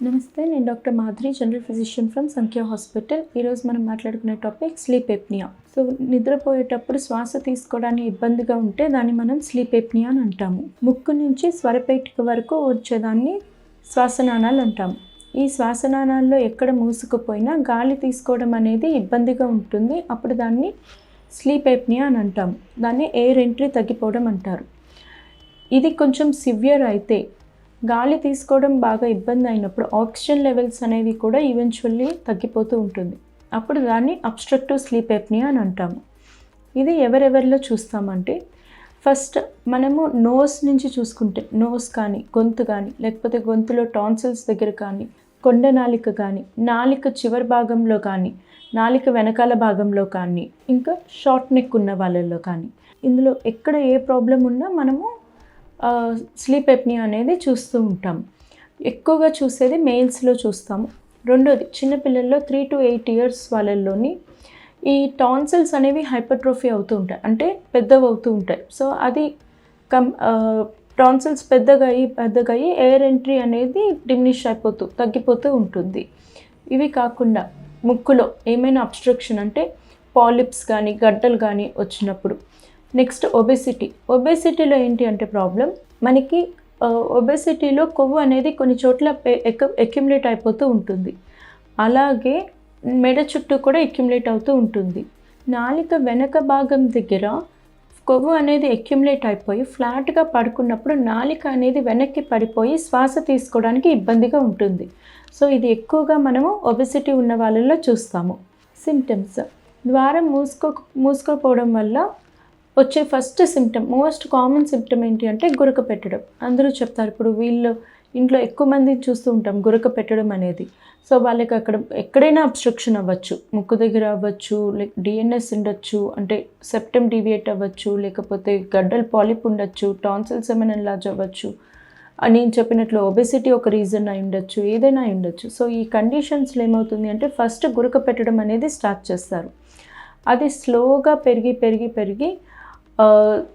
నమస్తే, నేను doctor Madhuri, general physician from సంఖ్య హాస్పిటల్. ఈరోజు మనం మాట్లాడుకునే టాపిక్ స్లీప్ ఎప్నియా. సో నిద్రపోయేటప్పుడు శ్వాస తీసుకోవడానికి ఇబ్బందిగా ఉంటే దాన్ని మనం స్లీప్ ఎప్నియా అని అంటాము. ముక్కు నుంచి స్వరపేటిక వరకు వచ్చేదాన్ని శ్వాసనాళాలు అంటాము. ఈ శ్వాసనాళాల్లో ఎక్కడ మూసుకుపోయినా గాలి తీసుకోవడం అనేది ఇబ్బందిగా ఉంటుంది. అప్పుడు దాన్ని స్లీప్ ఎప్నియా అని అంటాము. దాన్ని ఎయిర్ ఎంట్రీ తగ్గిపోవడం అంటారు. ఇది కొంచెం సివియర్ అయితే, గాలి తీసుకోవడం బాగా ఇబ్బంది అయినప్పుడు ఆక్సిజన్ లెవెల్స్ అనేవి కూడా ఈవెన్చువల్లీ తగ్గిపోతూ ఉంటుంది. అప్పుడు దాన్ని అబ్స్ట్రక్టివ్ స్లీప్ ఎప్నియా అని అంటాము. ఇది ఎవరెవరిలో చూస్తామంటే, ఫస్ట్ మనము నోస్ నుంచి చూసుకుంటే నోస్ కానీ, గొంతు కానీ, లేకపోతే గొంతులో టాన్సిల్స్ దగ్గర కానీ, కొండ నాలిక కానీ, నాలిక చివరి భాగంలో కానీ, నాలిక వెనకాల భాగంలో కానీ, ఇంకా షార్ట్ నెక్ ఉన్న వాళ్ళల్లో కానీ, ఇందులో ఎక్కడ ఏ ప్రాబ్లం ఉన్నా మనము స్లీప్ ఎప్నియా అనేది చూస్తూ ఉంటాం. ఎక్కువగా చూసేది మేల్స్లో చూస్తాము. రెండోది చిన్నపిల్లల్లో 3 to 8 years వాళ్ళల్లోని ఈ టాన్సిల్స్ అనేవి హైపర్ట్రోఫీ అవుతూ ఉంటాయి, అంటే పెద్దవి అవుతూ ఉంటాయి. సో అది టాన్సిల్స్ పెద్దగా అయ్యి ఎయిర్ ఎంట్రీ అనేది డిమినిష్ తగ్గిపోతూ ఉంటుంది. ఇవి కాకుండా ముక్కులో ఏమైనా అబ్స్ట్రక్షన్ అంటే పాలిప్స్ కానీ గడ్డలు కానీ వచ్చినప్పుడు. నెక్స్ట్ ఒబెసిటీలో ఏంటి అంటే ప్రాబ్లం, మనకి ఒబెసిటీలో కొవ్వు అనేది కొన్ని చోట్ల అక్యుములేట్ అయిపోతూ ఉంటుంది. అలాగే మెడ చుట్టూ కూడా అక్యుములేట్ అవుతూ ఉంటుంది. నాలిక వెనక భాగం దగ్గర కొవ్వు అనేది అక్యుములేట్ అయిపోయి ఫ్లాట్గా పడుకున్నప్పుడు నాలిక అనేది వెనక్కి పడిపోయి శ్వాస తీసుకోవడానికి ఇబ్బందిగా ఉంటుంది. సో ఇది ఎక్కువగా మనము ఒబెసిటీ ఉన్న వాళ్ళల్లో చూస్తాము. సిమ్టమ్స్, ద్వారం మూసుకోపోవడం వల్ల వచ్చే first symptom, most common symptom ఏంటి అంటే గురక పెట్టడం. అందరూ చెప్తారు, ఇప్పుడు వీళ్ళు ఇంట్లో ఎక్కువ మంది చూస్తూ ఉంటాం గురక పెట్టడం అనేది. సో వాళ్ళకి అక్కడ ఎక్కడైనా అబ్స్ట్రక్షన్ అవ్వచ్చు, ముక్కు దగ్గర అవ్వచ్చు, లైక్ డిఎన్ఎస్ ఉండొచ్చు, అంటే సెప్టమ్ డీవియేట్ అవ్వచ్చు, లేకపోతే గడ్డల్ పాలిప్ ఉండొచ్చు, టాన్సిల్స్ ఏమైనా ఎన్లార్జ్ అవ్వచ్చు. నేను చెప్పినట్లు ఒబెసిటీ ఒక రీజన్ అయి ఉండొచ్చు, ఏదైనా అయి ఉండొచ్చు. సో ఈ కండిషన్స్లో ఏమవుతుంది అంటే ఫస్ట్ గురక పెట్టడం అనేది స్టార్ట్ చేస్తారు. అది స్లోగా పెరిగి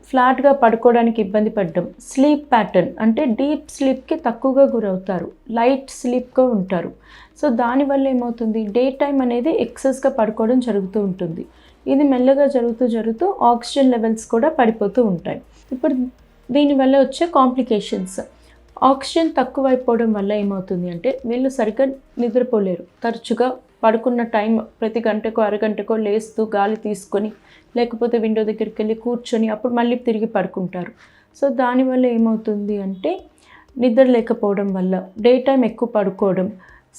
ఫ్లాట్గా పడుకోవడానికి ఇబ్బంది పడడం. స్లీప్ ప్యాటర్న్ అంటే డీప్ స్లీప్కి తక్కువగా గురవుతారు, లైట్ స్లీప్గా ఉంటారు. సో దానివల్ల ఏమవుతుంది, డే టైం అనేది ఎక్సెస్గా పడుకోవడం జరుగుతూ ఉంటుంది. ఇది మెల్లగా జరుగుతూ ఆక్సిజన్ లెవెల్స్ కూడా పడిపోతూ ఉంటాయి. ఇప్పుడు దీనివల్ల వచ్చే కాంప్లికేషన్స్, ఆక్సిజన్ తక్కువైపోవడం వల్ల ఏమవుతుంది అంటే వీళ్ళు సరిగ్గా నిద్రపోలేరు. తరచుగా పడుకున్న టైం ప్రతి గంటకో అరగంటకో లేస్తూ గాలి తీసుకొని, లేకపోతే విండో దగ్గరికి వెళ్ళి కూర్చొని అప్పుడు మళ్ళీ తిరిగి పడుకుంటారు. సో దానివల్ల ఏమవుతుంది అంటే నిద్ర లేకపోవడం వల్ల డే టైం ఎక్కువ పడుకోవడం.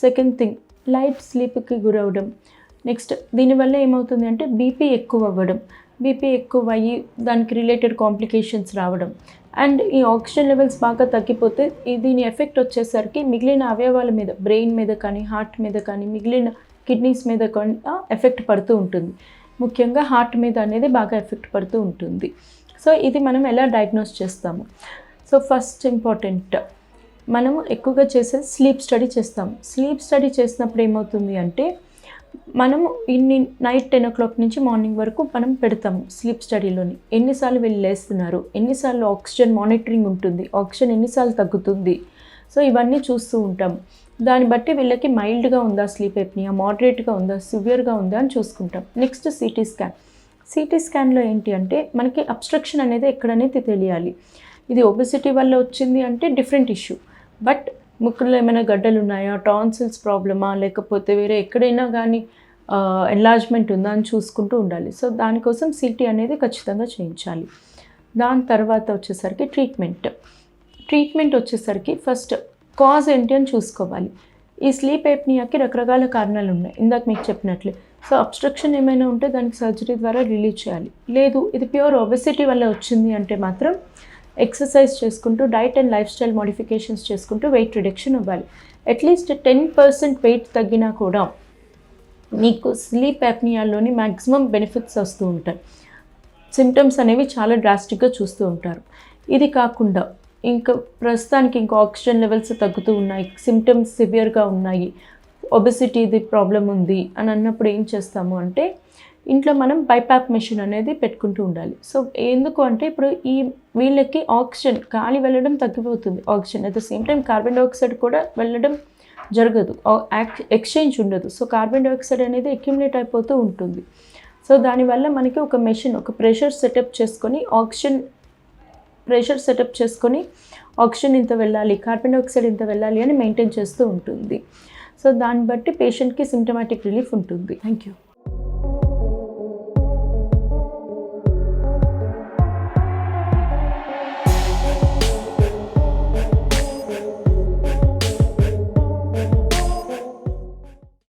సెకండ్ థింగ్, లైట్ స్లీప్కి గురవడం. నెక్స్ట్ దీనివల్ల ఏమవుతుంది అంటే బీపీ ఎక్కువ అవ్వడం, బీపీ ఎక్కువ అయ్యి దానికి రిలేటెడ్ కాంప్లికేషన్స్ రావడం. అండ్ ఈ ఆక్సిజన్ లెవెల్స్ బాగా తగ్గిపోతే దీని ఎఫెక్ట్ వచ్చేసరికి మిగిలిన అవయవాల మీద, బ్రెయిన్ మీద కానీ, హార్ట్ మీద కానీ, మిగిలిన కిడ్నీస్ మీద కానీ ఎఫెక్ట్ పడుతూ ఉంటుంది. ముఖ్యంగా హార్ట్ మీద అనేది బాగా ఎఫెక్ట్ పడుతూ ఉంటుంది. సో ఇది మనం ఎలా డయాగ్నోస్ చేస్తాము. సో ఫస్ట్ ఇంపార్టెంట్, మనము ఎక్కువగా చేసేది స్లీప్ స్టడీ చేస్తాము. స్లీప్ స్టడీ చేసినప్పుడు ఏమవుతుంది అంటే మనము నైట్ 10 o'clock నుంచి మార్నింగ్ వరకు మనం పెడతాము స్లీప్ స్టడీలోని. ఎన్నిసార్లు వీళ్ళు లేస్తున్నారు, ఎన్నిసార్లు ఆక్సిజన్ మానిటరింగ్ ఉంటుంది, ఆక్సిజన్ ఎన్నిసార్లు తగ్గుతుంది. సో ఇవన్నీ చూస్తూ ఉంటాం. దాన్ని బట్టి వీళ్ళకి మైల్డ్గా ఉందా స్లీప్ ఎప్నియా, మోడరేట్గా ఉందా, సివియర్గా ఉందా అని చూసుకుంటాం. Next CT scan. సిటీ స్కాన్లో ఏంటి అంటే మనకి అబ్స్ట్రక్షన్ అనేది ఎక్కడనేది తెలియాలి. ఇది ఒబెసిటీ వల్ల వచ్చింది అంటే డిఫరెంట్ ఇష్యూ. బట్ ముక్కులో ఏమైనా గడ్డలు ఉన్నాయా, టాన్సిల్స్ ప్రాబ్లమా, లేకపోతే వేరే ఎక్కడైనా కానీ ఎన్లార్జ్మెంట్ ఉందా అని చూసుకుంటూ ఉండాలి. సో దానికోసం సిటీ అనేది ఖచ్చితంగా చేయించాలి. దాని తర్వాత వచ్చేసరికి ట్రీట్మెంట్ వచ్చేసరికి ఫస్ట్ కాజ్ ఏంటి అని చూసుకోవాలి. ఈ స్లీప్ ఎప్నియాకి రకరకాల కారణాలు ఉన్నాయి, ఇందాక మీకు చెప్పినట్లే. సో అబ్స్ట్రక్షన్ ఏమైనా ఉంటే దానికి సర్జరీ ద్వారా రిలీవ్ చేయాలి. లేదు ఇది ప్యూర్ ఒబెసిటీ వల్ల వచ్చింది అంటే మాత్రం ఎక్సర్సైజ్ చేసుకుంటూ, diet and life style modifications చేసుకుంటూ వెయిట్ రిడక్షన్ ఇవ్వాలి. అట్లీస్ట్ 10% వెయిట్ తగ్గినా కూడా మీకు స్లీప్ ఎప్నియాలోని మ్యాక్సిమం బెనిఫిట్స్ వస్తూ ఉంటాయి. సిమ్టమ్స్ అనేవి చాలా డ్రాస్టిక్గా చూస్తూ ఉంటారు. ఇది కాకుండా ఇంకా ప్రస్తుతానికి ఇంకా ఆక్సిజన్ లెవెల్స్ తగ్గుతూ ఉన్నాయి, సిమ్టమ్స్ సివియర్గా ఉన్నాయి, ఒబెసిటీది ప్రాబ్లం ఉంది అని అన్నప్పుడు ఏం చేస్తాము అంటే ఇంట్లో మనం బైపాప్ మెషిన్ అనేది పెట్టుకుంటూ ఉండాలి. సో ఎందుకు అంటే ఇప్పుడు వీళ్ళకి ఆక్సిజన్ గాలి వెళ్ళడం తగ్గిపోతుంది, oxygen at the same time carbon dioxide కూడా వెళ్ళడం జరగదు, ఎక్స్చేంజ్ ఉండదు. సో కార్బన్ డైఆక్సైడ్ అనేది అక్యుములేట్ అయిపోతూ ఉంటుంది. సో దానివల్ల మనకి ఒక మెషిన్, ఒక ప్రెషర్ సెటప్ చేసుకొని ఆక్సిజన్ ఇంత వెళ్ళాలి, కార్బన్ డైఆక్సైడ్ ఇంత వెళ్ళాలి అని మెయింటైన్ చేస్తూ ఉంటుంది. సో దాన్ని బట్టి పేషెంట్కి సిమ్టమాటిక్ రిలీఫ్ ఉంటుంది. Thank you.